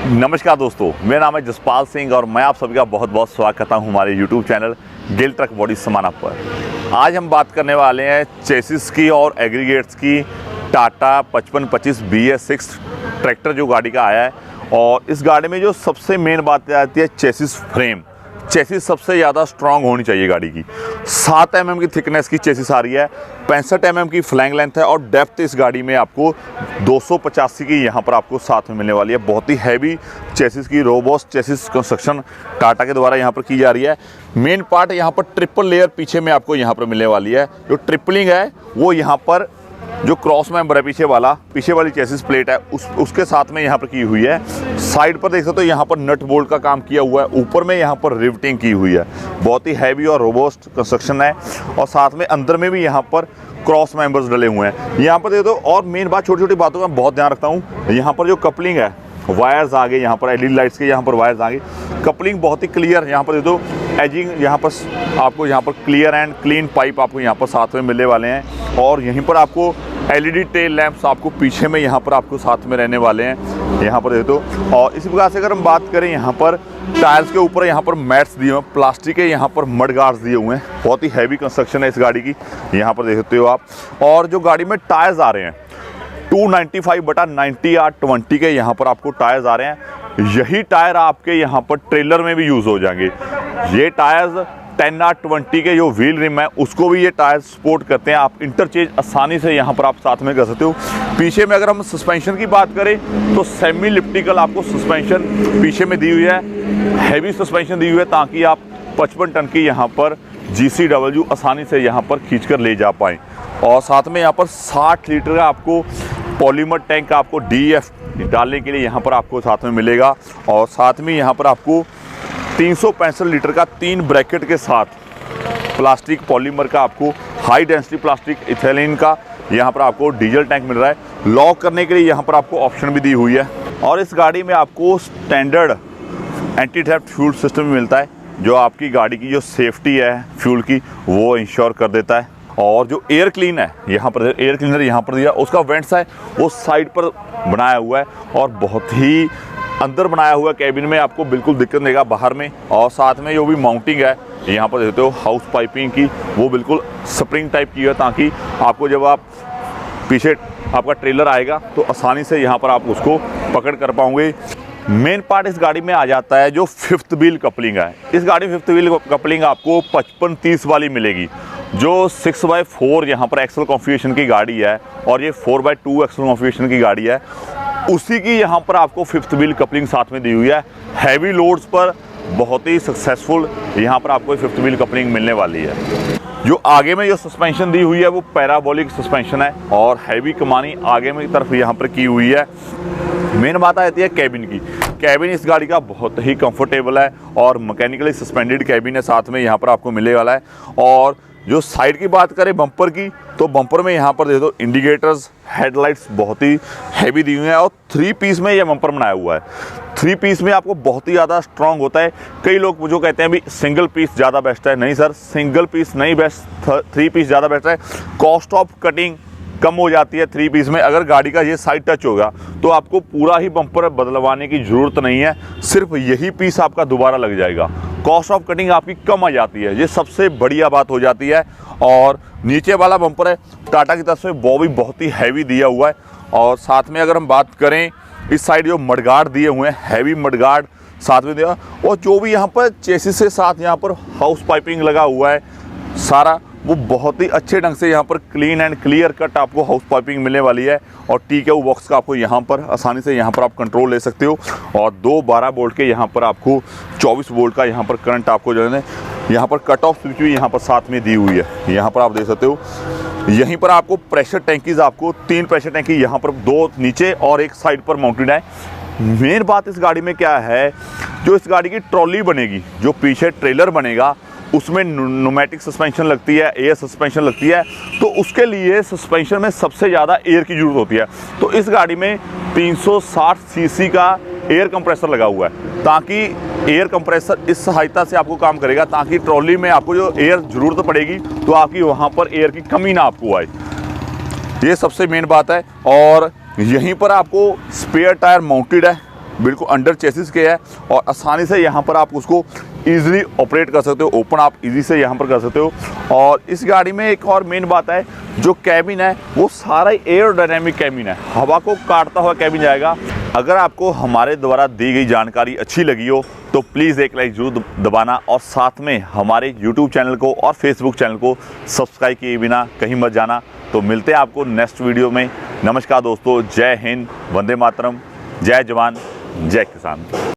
नमस्कार दोस्तों, मेरा नाम है जसपाल सिंह और मैं आप सभी का बहुत बहुत स्वागत करता हूं हमारे YouTube channel Gill truck body समाना पर। आज हम बात करने वाले हैं चेसिस की और एग्रीगेट्स की। टाटा 5525 BS6 ट्रैक्टर जो गाड़ी का आया है, और इस गाड़ी में जो सबसे मेन बात आती है चेसिस फ्रेम। चेसिस सबसे ज़्यादा स्ट्रांग होनी चाहिए गाड़ी की। 7 mm की थिकनेस की चेसिस आ रही है, 65 mm की फ्लैंग लेंथ है, और डेप्थ इस गाड़ी में आपको 285 की यहाँ पर आपको साथ में मिलने वाली है। बहुत ही हैवी चेसिस की रोबोस्ट चेसिस कंस्ट्रक्शन टाटा के द्वारा यहाँ पर की जा रही है। मेन पार्ट यहाँ पर ट्रिपल लेयर पीछे में आपको यहाँ पर मिलने वाली है। जो ट्रिपलिंग है वो यहाँ पर जो क्रॉस मेंबर है पीछे वाली चेसिस प्लेट है उसके साथ में यहाँ पर की हुई है। साइड पर देख सकते हो यहाँ पर नट बोल्ट का काम किया हुआ है, ऊपर में यहाँ पर रिवेटिंग की हुई है। बहुत ही हैवी और रोबोस्ट कंस्ट्रक्शन है, और साथ में अंदर में भी यहाँ पर क्रॉस मेंबर्स डले हुए हैं। यहाँ पर देख दो, और मेन बात छोटी छोटी बातों का बहुत ध्यान रखता हूँ। यहाँ पर जो कपलिंग है, वायर्स आगे यहाँ पर LED लाइट्स के यहाँ पर वायर्स आगे, कपलिंग बहुत ही क्लियर यहाँ पर दे दो। एजिंग यहाँ पर आपको यहाँ पर क्लियर एंड क्लीन पाइप आपको यहाँ पर साथ में मिलने वाले हैं, और यहीं पर आपको LED टेल लैंप्स आपको पीछे में यहाँ पर आपको साथ में रहने वाले हैं। यहाँ पर देख दो, और इसी प्रकार से अगर हम बात करें यहाँ पर टायर्स के ऊपर यहाँ पर मैट्स दिए हुए हैं, प्लास्टिक के यहाँ पर मड गार्ड्स दिए हुए हैं। बहुत ही हैवी कंस्ट्रक्शन है इस गाड़ी की, यहाँ पर देख सकते हो आप। और जो गाड़ी में टायर्स आ रहे हैं 295/90/20 के यहाँ पर आपको टायर्स आ रहे हैं। यही टायर आपके यहाँ पर ट्रेलर में भी यूज़ हो जाएंगे। ये टायर्स 10/20 के जो व्हील रिम है उसको भी ये टायर सपोर्ट करते हैं। आप इंटरचेंज आसानी से यहाँ पर आप साथ में कर सकते हो। पीछे में अगर हम सस्पेंशन की बात करें तो सेमी लिप्टिकल आपको सस्पेंशन पीछे में दी हुई है, हैवी सस्पेंशन दी हुई है, ताकि आप 55 टन की यहाँ पर GCW आसानी से यहाँ पर खींच कर ले जा पाएँ। और साथ में यहाँ पर 60 लीटर का आपको पॉलीमर टैंक आपको DF डालने के लिए यहाँ पर आपको साथ में मिलेगा। और साथ में यहाँ पर आपको 365 लीटर का 3 ब्रैकेट के साथ प्लास्टिक पॉलीमर का आपको हाई डेंसिटी प्लास्टिक इथेलिन का यहाँ पर आपको डीजल टैंक मिल रहा है। लॉक करने के लिए यहाँ पर आपको ऑप्शन भी दी हुई है। और इस गाड़ी में आपको standard anti theft fuel system भी मिलता है, जो आपकी गाड़ी की जो सेफ्टी है फ्यूल की वो इंश्योर कर देता है। और जो एयर क्लीन है यहाँ पर, एयर क्लीनर यहाँ पर दिया, उसका वेंट्स है वो साइड पर बनाया हुआ है, और बहुत ही अंदर बनाया हुआ कैबिन में आपको बिल्कुल दिक्कत नहीं देगा बाहर में। और साथ में जो भी माउंटिंग है यहाँ पर देखते हो हाउस पाइपिंग की, वो बिल्कुल स्प्रिंग टाइप की है, ताकि आपको जब आप पीछे आपका ट्रेलर आएगा तो आसानी से यहाँ पर आप उसको पकड़ कर पाओगे। मेन पार्ट इस गाड़ी में आ जाता है जो 5th व्हील कपलिंग है। इस गाड़ी में 5th व्हील कपलिंग आपको 55-30 वाली मिलेगी, जो 6x4 यहाँ पर एक्सल कॉन्फ़िगरेशन की गाड़ी है, और ये 4x2 एक्सल कॉन्फ़िगरेशन की गाड़ी है। उसी की यहाँ पर आपको 5th व्हील कपलिंग साथ में दी हुई है। हैवी लोड्स पर बहुत ही सक्सेसफुल यहाँ पर आपको 5th व्हील कपलिंग मिलने वाली है। जो आगे में जो सस्पेंशन दी हुई है वो पैराबोलिक सस्पेंशन है, और हैवी कमानी आगे में तरफ यहाँ पर की हुई है। मेन बात आती है कैबिन की। कैबिन इस गाड़ी का बहुत ही कंफर्टेबल है, और मैकेनिकली सस्पेंडेड कैबिन है साथ में यहाँ पर आपको मिलने वाला है। और जो साइड की बात करें बम्पर की, तो बम्पर में यहाँ पर दे दो इंडिकेटर्स, हेडलाइट्स बहुत ही हैवी दी हुई हैं, और 3 पीस में ये बम्पर बनाया हुआ है। 3 पीस में आपको बहुत ही ज़्यादा स्ट्रांग होता है। कई लोग मुझे कहते हैं भी सिंगल पीस ज़्यादा बेस्ट है। नहीं सर, सिंगल पीस नहीं बेस्ट, 3 पीस ज़्यादा बेस्ट है। कॉस्ट ऑफ कटिंग कम हो जाती है 3 पीस में। अगर गाड़ी का ये साइड टच होगा तो आपको पूरा ही बम्पर बदलवाने की ज़रूरत नहीं है, सिर्फ यही पीस आपका दोबारा लग जाएगा। कॉस्ट ऑफ कटिंग आपकी कम आ जाती है, ये सबसे बढ़िया बात हो जाती है। और नीचे वाला बम्पर है टाटा की तरफ से, वो भी बहुत ही हैवी दिया हुआ है। और साथ में अगर हम बात करें इस साइड जो मडगार्ड दिए हुए हैं, हैवी मडगार्ड साथ में दिया, और जो भी यहाँ पर चेसिस के साथ यहाँ पर हाउस पाइपिंग लगा हुआ है सारा, वो बहुत ही अच्छे ढंग से यहाँ पर क्लीन एंड क्लियर कट आपको हाउस पाइपिंग मिलने वाली है। और TKU बॉक्स का आपको यहाँ पर आसानी से यहाँ पर आप कंट्रोल ले सकते हो। और 2 12 वोल्ट के यहाँ पर आपको 24 वोल्ट का यहाँ पर करंट आपको जो है यहाँ पर कट ऑफ स्विच भी यहाँ पर साथ में दी हुई है, यहाँ पर आप देख सकते हो। यहीं पर आपको प्रेशर टैंकीज, आपको 3 प्रेशर टैंकी यहाँ पर, 2 नीचे और 1 साइड पर माउंटेड है। मेन बात इस गाड़ी में क्या है, जो इस गाड़ी की ट्रॉली बनेगी, जो पीछे ट्रेलर बनेगा, उसमें न्यूमेटिक सस्पेंशन लगती है, एयर सस्पेंशन लगती है, तो उसके लिए सस्पेंशन में सबसे ज़्यादा एयर की ज़रूरत होती है। तो इस गाड़ी में 360 सीसी का एयर कंप्रेसर लगा हुआ है, ताकि एयर कंप्रेसर इस सहायता से आपको काम करेगा, ताकि ट्रॉली में आपको जो एयर ज़रूरत पड़ेगी तो आपकी वहाँ पर एयर की कमी ना आपको आए। ये सबसे मेन बात है। और यहीं पर आपको स्पेयर टायर माउंटेड है, बिल्कुल अंडर चेसिस के है और आसानी से यहाँ पर आप उसको ईजिली ऑपरेट कर सकते हो, ओपन आप इजी से यहाँ पर कर सकते हो। और इस गाड़ी में एक और मेन बात है, जो कैबिन है वो सारा एयरोडायनेमिक कैबिन है, हवा को काटता हुआ कैबिन जाएगा। अगर आपको हमारे द्वारा दी गई जानकारी अच्छी लगी हो तो प्लीज़ एक लाइक जरूर दबाना और साथ में हमारे YouTube चैनल को और Facebook चैनल को सब्सक्राइब किए बिना कहीं मत जाना। तो मिलते हैं आपको नेक्स्ट वीडियो में। नमस्कार दोस्तों, जय हिंद, वंदे मातरम, जय जवान, जय किसान।